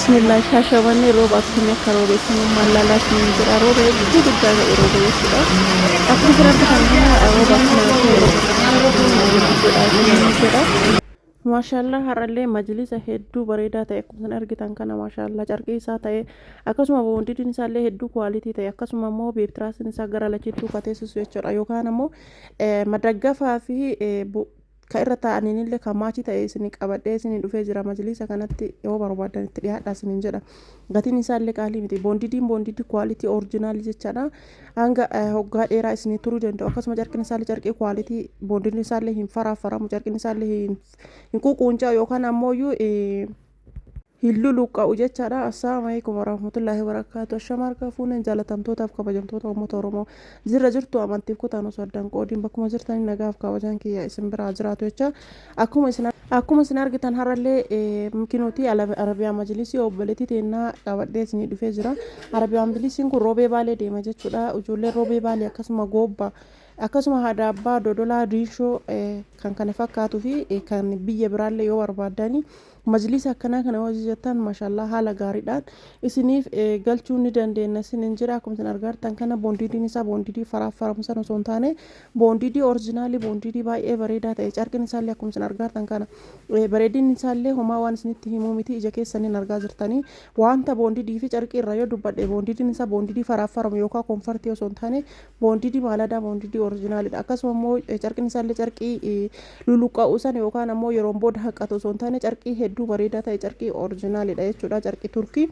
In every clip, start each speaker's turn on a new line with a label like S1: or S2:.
S1: bismillah shashamani roba akkuma akka roobeessamu mallaalaas ni jira rooba hedduu guddaa ta'e rooba jechuudha akkuma jiratti kan kana rooba akkuma jira maashaallah harallee majlisa hedduu bareedaa ta'e akkuma argitan kana maashaallah carqii isaa ta'e akkasuma boondiin isaallee hedduu kwaalitii ta'e akkasuma immoo beebtiraasin isaa gara lachiituu kateessisu jechuudha yookaan immoo madaggafaa fi ka irra ta'anillee kan maachii ta'e isin qabadhee isin dhufee jira majlisa kanatti yoo barbaadan itti dhiyaadhaa isin jedha gatiin isaallee qaalii miti boondidii kwaalitii oriijinaal jechaadha hanga hoggaa dheeraa isin turuu danda'u akkasuma carqiin isaallee carqii kwaalitii boondiin isaallee hin faraafaramu carqiin isaallee hin quuquuncaa yookaan ammoo Hilluluqa jechaadha. Assalamu alaykum warahmatullahi wabarakatuh. Ashamarka fuunen jaalatamtootaaf kabajamtoota uummata Oromoo jirra jirtu amantiif kutaan osoo addaan qoodiin bakkuma jirtanii nagaaf kabajaan kiyya isin biraa jiraatu jecha akkuma isin argitan harallee mkinuutii arabiyaa majlisii obboleetii teennaa qabadhee isinii dhufee jira. Arabiyaa majlisiin kun roobee baalee deema jechuudha. Ijoollee roobee baalee akkasuma goobba akkasuma haadha abbaa dodolaa diishoo kan kana fakkaatuu fi kan biyya biraallee yoo barbaadani majlisa akkana kana hojjetan mashallah haala gaariidhaan isiniif galchuu ni dandeenya isinin jira akkuma isin argartan kana boondidiin isaa boondidii faraaffaramsan osoo hin taane boondidii oriijinaalii boondidii baay'ee bareedaa ta'e carqiin isaallee akkuma isin argartan kana bareedinni isaallee homaa waan isinitti himuu miti ija keessaniin argaa jirtanii wanta boondidii fi carqii irraa yoo dubbadhe boondidiin isaa boondidii faraaffaram yookaan konfartii osoo hin taane boondidii baaladaa boondidii oriijinaaliidha akkasuma immoo carqiin isaallee carqii luluqqa'uu san yookaan ammoo yeroon booda haqatu osoo hin taane carqii hedduu bareedaa ta'e carqii oriijinaaliidha jechuudha carqii turkii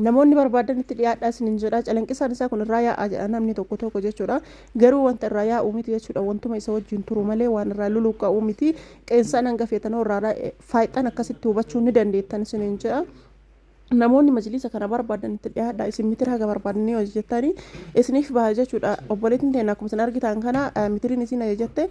S1: namoonni barbaadan itti dhiyaadhaa isinin jedha calanqisaan isaa kun irraa yaa'aa jedha namni tokko jechuudha garuu wanta irraa yaa'uu miti jechuudha wantuma isa wajjin turu malee waan irraa luluqqa'uu miti qeensaan hanga feetanoo irraa faayidaan akkasitti hubachuu ni dandeettan isinin jedha namoonni majlisa kana barbaadan itti dhiyaadhaa isin mitira haga barbaadanii hojjettanii isiniif baha jechuudha obboleettiin teenya akkuma isin argitan kana mitiriin isin ajajjatte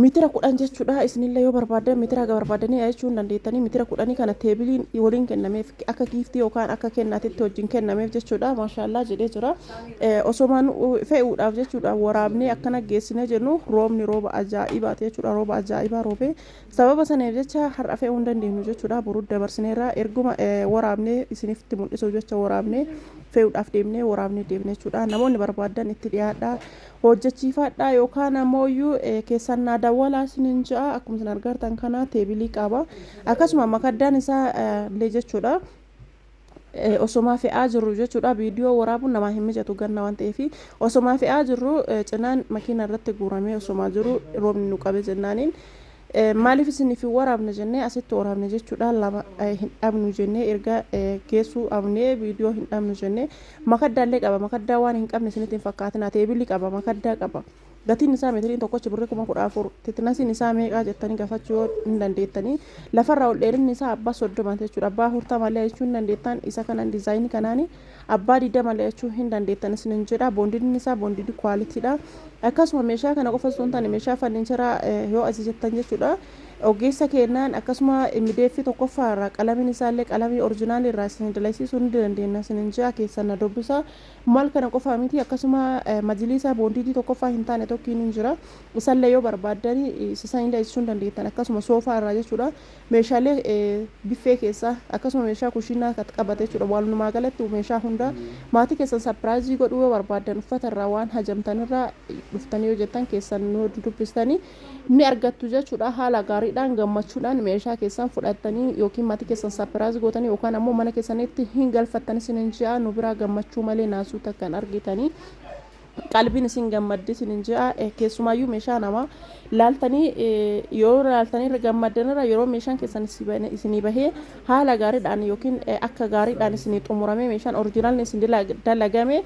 S1: mitira kudhan jechuudha isinillee yoo barbaadan mitira haga barbaadanii jechuun dandeettanii mitira kudhanii kana teebiliin waliin kennameef akka giiftii yookaan akka kennaatitti wajjin kennameef jechuudha maashaallah jedhee jira osomaan fe'uudhaaf jechuudha waraabnee akkana geessinee jennu roobni rooba ajaa'ibaati jechuudha rooba ajaa'ibaa roobee sababa saneef jecha har'a fe'uu hin dandeenyu jechuudha boruu dabarsineerra erguma waraabnee isinitti mul'isuu jecha waraabnee fe'uudhaaf deemnee waraabnee deemnee jechuudha namoonni barbaadan itti dhiyaadhaa hojjechiifadhaa yookaan ammoo keessan dawwalaa isinin ja'a akkuma isin argartan kana teebilii qaba akkasuma makaddaan isaa illee jechuudha osoma fe'aa jirru jechuudha viidiyoo waraabuun namaa hin mijatu ganna waan ta'eef osoma fe'aa jirru cinaan makiina irratti guuramee osoma jiru roobni nu qabe jennaaniin maaliif isiniif waraabna jennee asitti waraabne jechuudha lama hin dhabnu jennee erga geessuu abnee viidiyoo hin dhabnu jennee makaddaallee qaba makaddaa waan hin qabne isinitti hin fakkaatina teebilii qaba makaddaa qaba gatiin isaa meetiriin tokkochi birrii 14,000 titinasiin isaa meeqaa jettanii gaafachuu hin dandeettanii lafarraa ol dheerinni isaa abbaa 30 jechuudha abbaa 40 malee jechuu hin dandeettan isa kanan diizaayinii kanaani abbaa 20 malee jechuu hin dandeettan isinin jedha boondidin isaa boondidii kwaalitiidha akkasuma meeshaa kana qofa osoo hin taane meeshaa fanniincheraa yoo ajajattan jechuudha ogeessa kennaan akkasuma imideeffi tokkoffaarraa qalamiin isaallee qalamii oriijinaal irraa isin dalaysisuu ni dandeenya isinin jaa keessan na dubbisa maal kana qofa miti akkasuma majlisa boondidii tokkoffaa hin taane tokkiin hin jira isallee yoo barbaadanii isaan dalaysisuu dandeettan akkasuma soofaa irraa jechuudha meeshaalee biffee keessa akkasuma meeshaa kushiinaa qabate jechuudha walumaa galatti meeshaa hunda maatii keessan sapiraayizii godhuu yoo barbaadan uffata irraa waan hajamtan irraa dhuftanii yoo jettan keessan nu dubbistanii ni argattu jechuudha haala gaariidhaan gammachuudhaan meeshaa keessan fudhattanii yookiin maatii keessan sapiraayizii gootanii yookaan ammoo mana keessanitti hin galfattanii isinin ji'a nu biraa gammachuu malee naasuu takkan argitanii qalbiin isin gammaddi isinin ji'a keessumaayyuu meeshaa namaa laaltanii yoo laaltanii gammaddanirra yeroo meeshaan keessan isinii bahee haala gaariidhaan yookiin akka gaariidhaan isinii xumuramee meeshaan oriijinaalni isin dalagame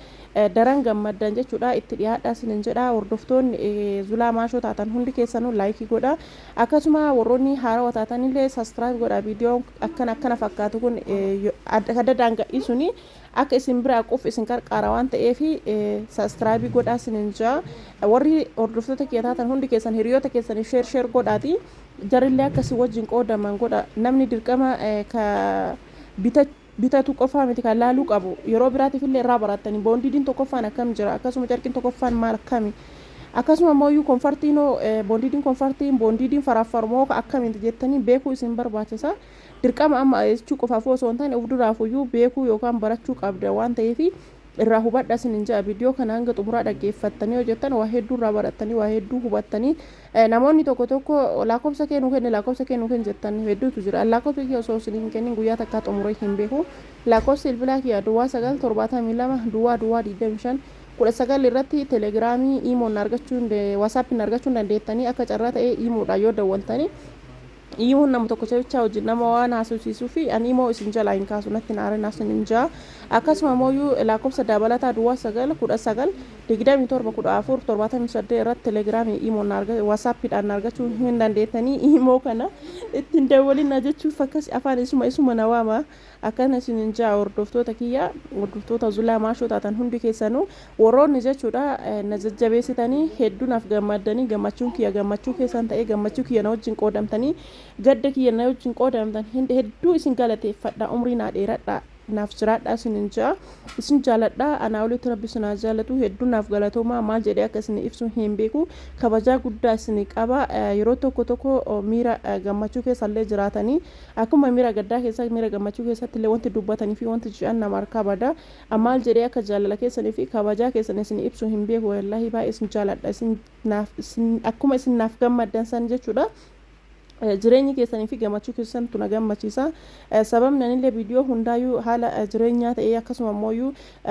S1: daran gammaddan jechuudha itti dhiyaadhaa isinin jedha hordoftoonni zulaa maashoo taatan hundi keessanuu laayikii godha akkasuma warroonni haarawaa taatanillee saskiraayib godha viidiyoo akkana fakkaatu kun adda daanga'isuni akka isin bira aquuf isin qarqaara waan ta'eef saskiraayibii godhaa isinin jaa warri hordoftoota kee taatan hundi keessan hiriyoota keessan sheer godhaati jarillee akkasii wajjin qoodaman godha namni dirqama ka bitatu qofaa miti kan laaluu qabu yeroo biraatiif illee irraa barattanii boondidiin tokkoffaan akkam jira akkasuma carqiin tokkoffaan maal akkami akkasuma mooyyuu konfartiinoo boondiidiin konfartiin boondiidiin faraffarmoo akkamitti jettanii beekuu isin barbaachisa dirqama amma jechuu qofaaf osoo hin taane ufduraafuyyuu beekuu yookaan barachuu qabda waan ta'eef irraa hubadha isin jaa viidiyoo kana hanga xumuraa dhaggeeffattanii hojjettan waa hedduu irraa baratanii waa hedduu hubattanii namoonni tokko lakkoofsa kennuu kennu jettan hedduutu jira lakkoofsa kee osoo isin hin kennin guyyaa takkaa xumuree hin beeku lakkoofsa bilbilaa kiyya duwwaa 972 duwwaa 25 19 irratti telegiraamii iimoon argachuun waasaappiin argachuun dandeettanii akka carraa ta'ee iimoodhaan yoo dawwaltanii iimoon nama tokko jecha hojii nama waan haasofsiisuu fi ani immoo isin jalaa hin kaasu natti naara naasin hin jaa akkasuma mooyyuu lakkoofsa dabalataa duwwaa 9 27 irratti telegiraamii iimoon waasaappiidhaan argachuu hin dandeettanii iimoo kana ittiin dawwalinaa jechuuf akkas afaan isuma na waama akkana isin hin jaa hordoftoota kiyya hordoftoota zulaa maashoo taatan hundi keessanuu warroonni jechuudha na jajjabeessitanii hedduunaaf gammaddanii gammachuu keessan ta'ee gammachuu kiyya na wajjin qoodamtanii gadda kiyya na wajjin qoodamtan hedduu isin galateeffadha umrii naa dheeradha naaf jiraadha isin jaa isin jaaladha anaa olitti rabbi sinaa jaalatu hedduu naaf galatooma maal jedhee akka isin ibsu hin beeku kabajaa guddaa isin qaba yeroo tokko miira gammachuu keessallee jiraatanii akkuma miira gaddaa keessa miira gammachuu keessatti illee wanti dubbatanii fi wanti ji'an nama harkaa bada maal jedhee akka jaalala keessanii fi kabajaa keessan isin ibsu hin beeku wallahi baay'ee isin jaaladha isin akkuma isin naaf gammaddan san jechuudha jireenyi keessanii fi gammachuu keessan tuna gammachiisa sababni anillee viidiyoo hundaayyuu haala jireenyaa ta'ee akkasuma mooyyuu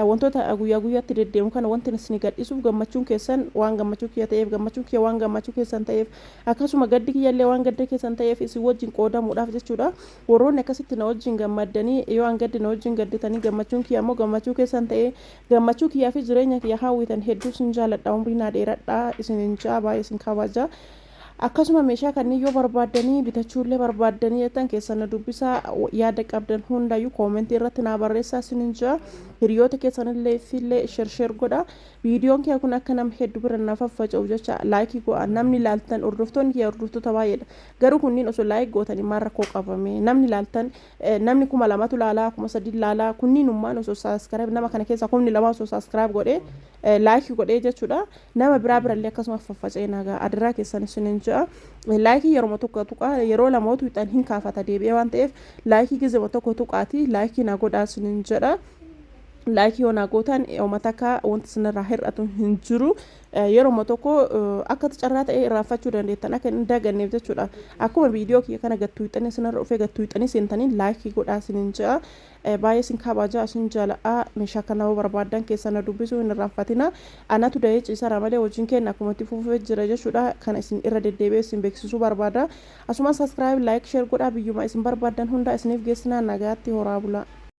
S1: wantoota guyyaa guyyaatti deddeemu kana wanti isin gadhisuuf gammachuun keessan waan gammachuu kiyya ta'eef gammachuun kiyya waan gammachuu keessan ta'eef akkasuma gaddi kiyyallee waan gadda keessan ta'eef isin wajjin qoodamuudhaaf jechuudha warroonni akkasitti na wajjin gammaddanii yoo an gaddi na wajjin gadditanii gammachuun kiyya ammoo gammachuu keessan ta'ee gammachuu kiyyaa fi jireenya kiyya hawwitan hedduu isin jaaladha umrii naa dheeradha isin hin jaa baay'ee isin kabaja akkasuma meeshaa kanneen yoo barbaaddanii bitachuullee barbaaddanii jettan keessan dubbisaa yaada qabdan hundaayyuu koomentii irratti naa barreessaa isinin jaa hiriyoota keessanillee fillee sheer godha viidiyoon kee kun akka nama hedduu bira naaf faffaca'u jecha laayikii go'a namni laaltan hordoftoonni kiyya hordoftoota baay'eedha garuu kunniin osoo laayik gootanii maal rakkoo qabame namni laaltan namni 2,000 laalaa 3,000 laalaa kunniin ummaan osoo saabskiraayib nama kana keessa 2,000 osoo saabskiraayib godhee laayikii godhee jechuudha nama biraallee akkasuma faffaca'ee nagaa adiraa keessan isinin jaa laayikii yeroo tokko tuqaa yeroo lamootu hixan hin kaafata deebi'ee waan ta'eef laayikii gizema tokko tuqaati laayikii na godhaa isinin jedha laayikii yoo na gootan uummata akka wanti isinirraa hir'atu hin jiru yeroo tokko akka carraa ta'e irraanfachuu dandeettan akka hin daganneef jechuudha akkuma viidiyoo kiyya kana gattuu hixanii isinirra dhufee gattuu hixanii seentanii laayikii godhaa isinin jedha baay'ee isin kabajaa isin jaala'aa meeshaa kana barbaadan keessana dubbisuu hin irraanfatina anatu da'ee ciisara malee hojiin keenya akkuma itti fufee jira jechuudha kana isin irra deddeebi'ee isin beeksisuu barbaada asuma saabskiraayib laayik sheer godhaa biyyuma isin barbaadan hunda isiniif geessinaa nagaatti horaa bulaa